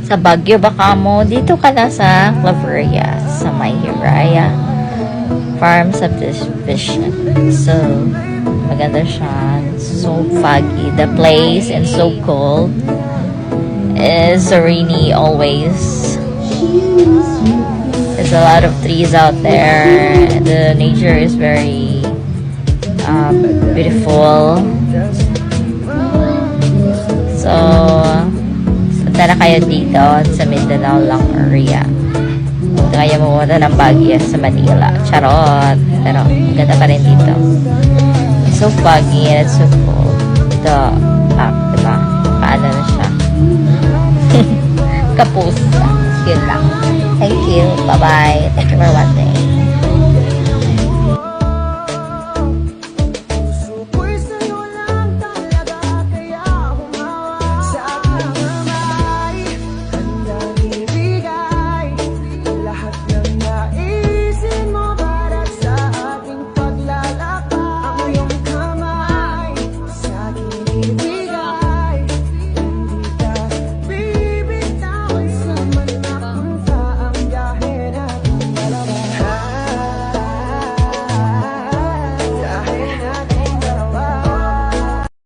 sa Baguio, baka mo dito ka na sa Claveria, sa may Hiraya Farm Subdivision. So, maganda siya. So foggy. The place and so cold. Is rainy always. There's a lot of trees out there. The nature is very beautiful. So, punta na kayo dito sa Mindanao lang area. Kung kaya mamunta ng Baguio sa Manila. Charot. Pero, maganda pa rin dito. It's so foggy and it's so cold. Ito, diba? Paano na siya? Kapus. Yun lang. Thank you. Bye-bye. Thank you for watching.